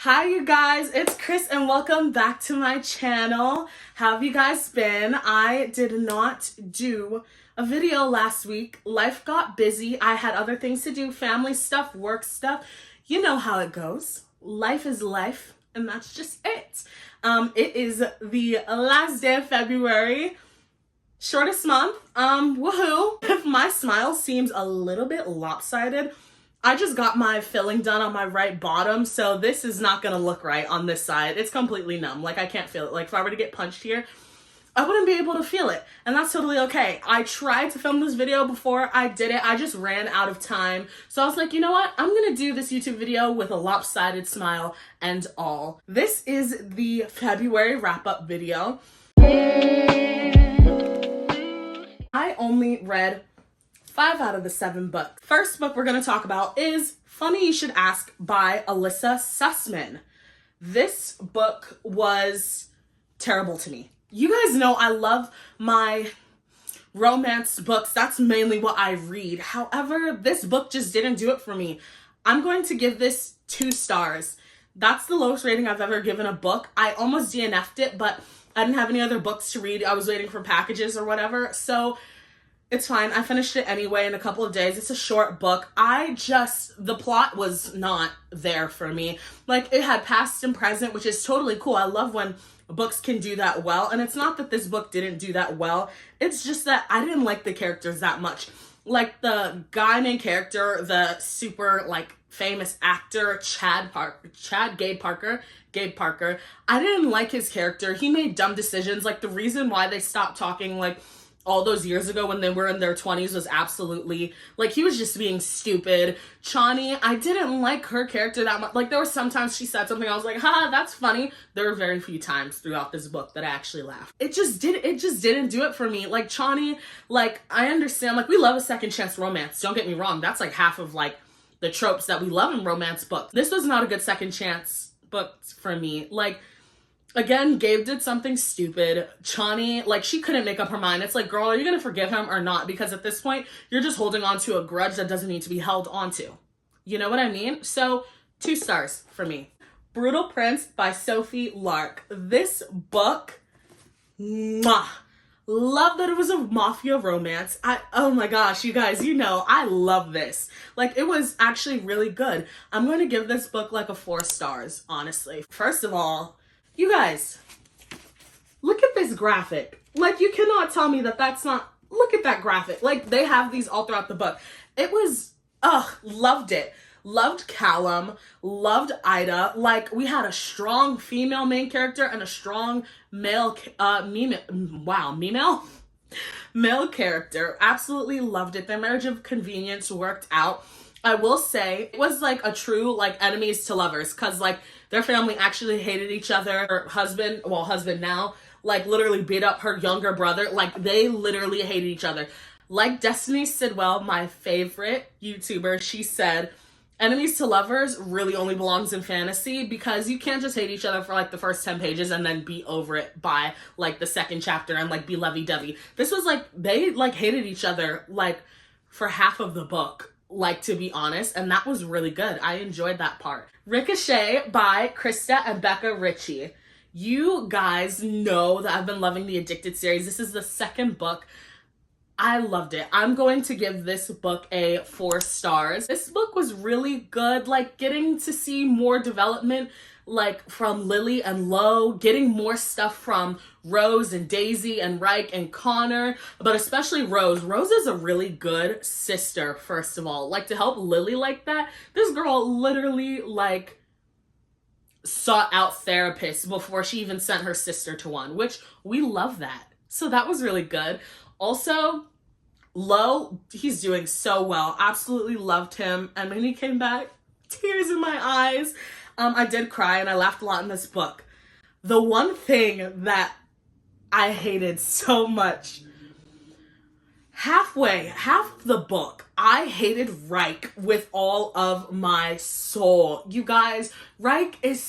Hi you guys, it's Chris and welcome back to my channel. How have you guys been? I did not do a video last week. Life got busy. I had other things to do, family stuff, work stuff. You know how it goes. Life is life and that's just it. It is the last day of February. Shortest month. Woohoo. If my smile seems a little bit lopsided, I just got my filling done on my right bottom, so this is not gonna look right on this side. It's completely numb. Like, I can't feel it. Like, if I were to get punched here, I wouldn't be able to feel it, and that's totally okay. I tried to film this video before I did it. I just ran out of time. So I was like, you know what? I'm gonna do this YouTube video with a lopsided smile and all. This is the February wrap-up video. I only read 5 out of the 7 books. First book we're gonna talk about is Funny You Should Ask by Alyssa Sussman. This book was terrible to me. You guys know I love my romance books. That's mainly what I read. However, this book just didn't do it for me. I'm going to give this 2 stars. That's the lowest rating I've ever given a book. I almost DNF'd it, but I didn't have any other books to read. I was waiting for packages or whatever, so it's fine. I finished it anyway in a couple of days. It's a short book. The plot was not there for me. Like, it had past and present, which is totally cool. I love when books can do that well. And it's not that this book didn't do that well. It's just that I didn't like the characters that much. Like, the guy main character, the super, like, famous actor, Gabe Parker. I didn't like his character. He made dumb decisions. Like, the reason why they stopped talking, like, all those years ago when they were in their 20s was absolutely, like, he was just being stupid. Chani, I didn't like her character that much. Like, there were sometimes she said something, I was like, ha, that's funny. There were very few times throughout this book that I actually laughed. It just didn't do it for me. Like, Chani, like, I understand, like, we love a second chance romance. Don't get me wrong. That's, like, half of, like, the tropes that we love in romance books. This was not a good second chance book for me. Like, again, Gabe did something stupid. Chani, like, she couldn't make up her mind. It's like, girl, are you gonna forgive him or not? Because at this point, you're just holding on to a grudge that doesn't need to be held onto. You know what I mean? So, 2 stars for me. Brutal Prince by Sophie Lark. This book, mwah. Love that it was a mafia romance. Oh my gosh, you guys, you know, I love this. Like, it was actually really good. I'm going to give this book like a 4 stars, honestly. First of all, you guys, look at this graphic. Like, you cannot tell me that that's not, look at that graphic. Like, they have these all throughout the book. It was, loved it. Loved Callum, loved Ida. Like, we had a strong female main character and a strong male character. Absolutely loved it. Their marriage of convenience worked out. I will say, it was like a true, like, enemies to lovers, because, like, their family actually hated each other. Her husband now, like, literally beat up her younger brother. Like, they literally hated each other. Like Destiny Sidwell, my favorite YouTuber, she said, enemies to lovers really only belongs in fantasy, because you can't just hate each other for, like, the first 10 pages and then be over it by, like, the second chapter and, like, be lovey-dovey. This was, like, they, like, hated each other, like, for half of the book, like, to be honest, and that was really good. I enjoyed that part. Ricochet by Krista and Becca Ritchie. You guys know that I've been loving the Addicted series. This is the 2nd book. I loved it. I'm going to give this book a 4 stars. This book was really good, like, getting to see more development, like, from Lily and Lo, getting more stuff from Rose and Daisy and Reich and Connor, but especially Rose. Rose is a really good sister, first of all. Like, to help Lily like that, this girl literally, like, sought out therapists before she even sent her sister to one, which we love that. So that was really good. Also, Lo, he's doing so well. Absolutely loved him. And when he came back, tears in my eyes. I did cry and I laughed a lot in this book. The one thing that I hated so much, half of the book, I hated Reich with all of my soul. You guys, Reich is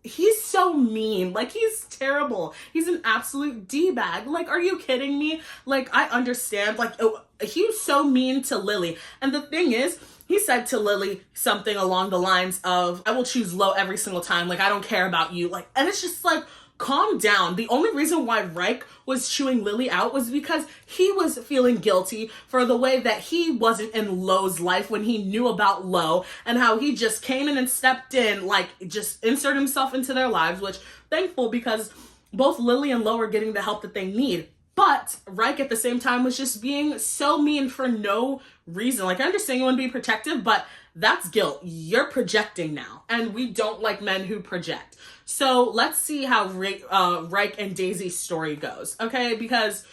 he's so mean. Like, he's terrible. He's an absolute D-bag. Like, are you kidding me? Like, I understand. Like, he was so mean to Lily. And the thing is, he said to Lily something along the lines of, I will choose low every single time. Like, I don't care about you. Like, and it's just like, calm down. The only reason why Reich was chewing Lily out was because he was feeling guilty for the way that he wasn't in Lo's life when he knew about Lo, and how he just came in and stepped in, like, just insert himself into their lives, which thankful, because both Lily and Lo are getting the help that they need. But Reich at the same time was just being so mean for no reason. Like, I understand you want to be protective, but that's guilt. You're projecting now. And we don't like men who project. So let's see how Reich and Daisy's story goes, okay? Because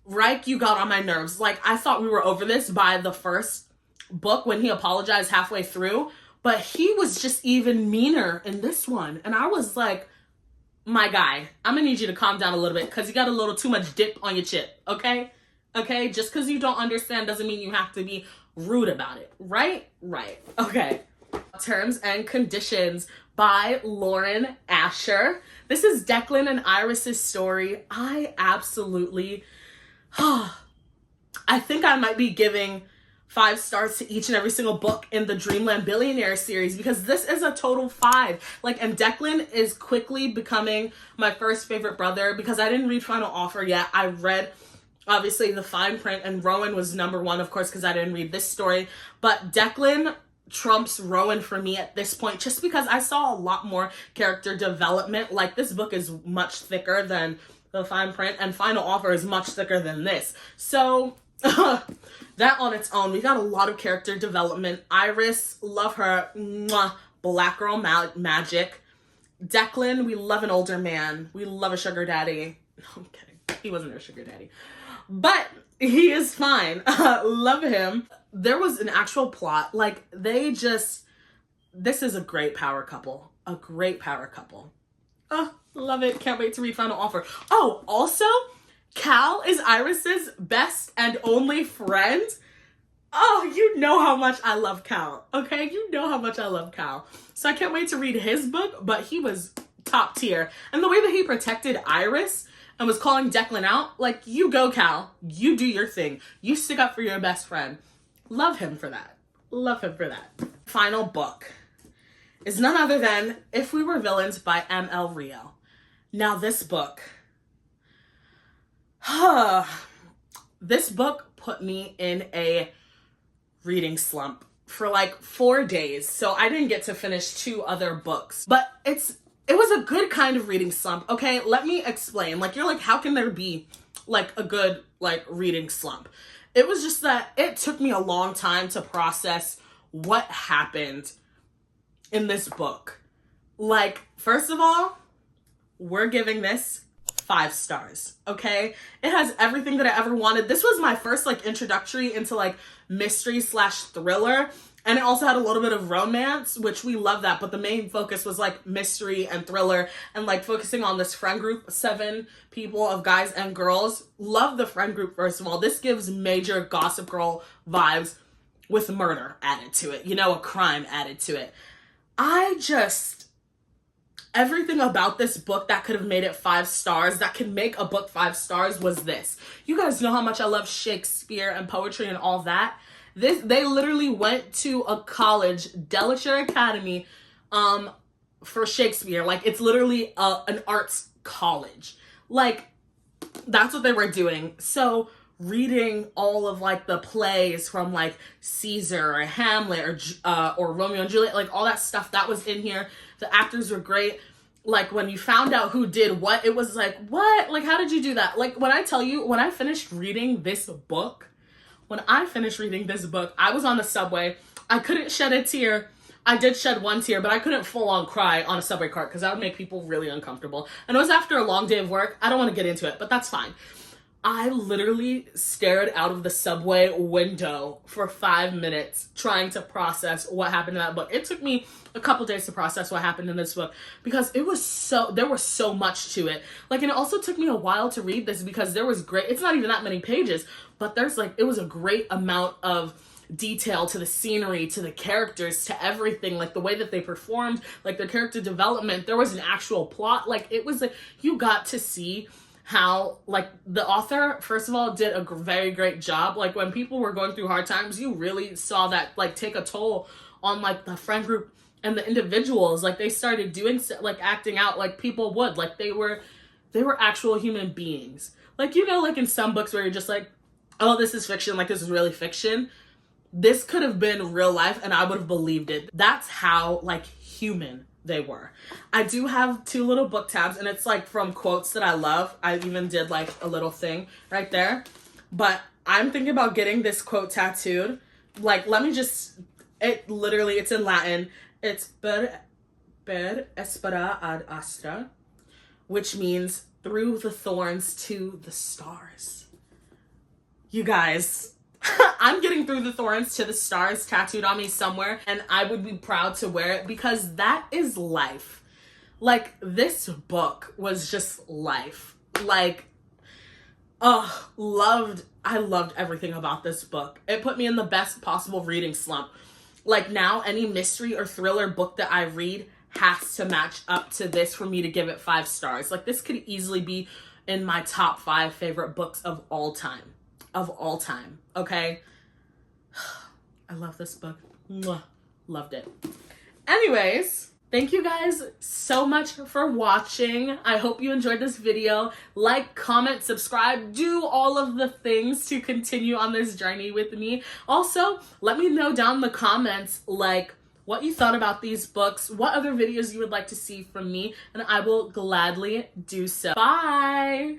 Reich, you got on my nerves. Like, I thought we were over this by the first book when he apologized halfway through. But he was just even meaner in this one. And I was like, my guy, I'm gonna need you to calm down a little bit because you got a little too much dip on your chip, okay? Okay, just because you don't understand doesn't mean you have to be rude about it, right? Right, okay. Terms and Conditions by Lauren Asher. This is Declan and Iris's story. I absolutely, I think I might be giving 5 stars to each and every single book in the Dreamland Billionaire series, because this is a total 5. Like, and Declan is quickly becoming my first favorite brother because I didn't read Final Offer yet. I read, obviously, the fine print, and Rowan was number 1, of course, because I didn't read this story. But Declan trumps Rowan for me at this point, just because I saw a lot more character development. Like, this book is much thicker than the fine print, and Final Offer is much thicker than this. So that on its own, we got a lot of character development. Iris, love her. Mwah. Black girl magic. Declan, we love an older man. We love a sugar daddy. I'm kidding. He wasn't a sugar daddy. But he is fine. Love him. There was an actual plot. Like, they just... This is a great power couple. A great power couple. Oh, love it. Can't wait to read Final Offer. Oh, also, Cal is Iris's best and only friend. Oh, you know how much I love Cal, okay? You know how much I love Cal. So I can't wait to read his book, but he was top tier. And the way that he protected Iris and was calling Declan out, like, you go, Cal. You do your thing. You stick up for your best friend. Love him for that. Love him for that. Final book is none other than If We Were Villains by M.L. Rio. Now, this book... this book put me in a reading slump for like 4 days. So I didn't get to finish 2 other books, but it was a good kind of reading slump. Okay, let me explain. Like, you're like, how can there be like a good like reading slump? It was just that it took me a long time to process what happened in this book. Like, first of all, we're giving this 5 stars, okay? It has everything that I ever wanted. This was my first like introductory into like mystery / thriller, and it also had a little bit of romance, which we love that, but the main focus was like mystery and thriller and like focusing on this friend group, 7 people of guys and girls. Love the friend group, first of all. This gives major Gossip Girl vibes with murder added to it, you know, a crime added to it. Everything about this book that could have made it 5 stars, that could make a book 5 stars, was this. You guys know how much I love Shakespeare and poetry and all that. They literally went to a college, Delaware Academy, for Shakespeare. Like, it's literally an arts college. Like, that's what they were doing. So reading all of like the plays from like Caesar or Hamlet or Romeo and Juliet, like all that stuff that was in here. The actors were great. Like, when you found out who did what, it was like, what? Like, how did you do that? Like, when I tell you, when I finished reading this book, I was on the subway. I couldn't shed a tear. I did shed 1 tear, but I couldn't full on cry on a subway cart because that would make people really uncomfortable. And it was after a long day of work. I don't want to get into it, but that's fine. I literally stared out of the subway window for 5 minutes trying to process what happened in that book. It took me a couple days to process what happened in this book because there was so much to it. Like, and it also took me a while to read this because it's not even that many pages, but it was a great amount of detail to the scenery, to the characters, to everything, like the way that they performed, like their character development. There was an actual plot. Like, it was like, you got to see how like the author, first of all, did a very great job. Like when people were going through hard times, you really saw that like take a toll on like the friend group and the individuals. Like they started doing like acting out like people would, like they were actual human beings. Like, you know, like in some books where you're just like, oh, this is fiction, like this is really fiction. This could have been real life and I would have believed it. That's how like human they were. I do have 2 little book tabs and it's like from quotes that I love. I even did like a little thing right there. But I'm thinking about getting this quote tattooed. Like, let me just, it's in Latin. It's per aspera ad astra, which means through the thorns to the stars. You guys, I'm getting through the thorns to the stars tattooed on me somewhere, and I would be proud to wear it because that is life. Like, this book was just life. Like, I loved everything about this book. It put me in the best possible reading slump. Like now, any mystery or thriller book that I read has to match up to this for me to give it 5 stars. Like this could easily be in my top 5 favorite books of all time. Okay? I love this book. Mwah. Loved it. Anyways, thank you guys so much for watching. I hope you enjoyed this video. Like, comment, subscribe, do all of the things to continue on this journey with me. Also, let me know down in the comments, like, what you thought about these books, what other videos you would like to see from me, and I will gladly do so. Bye!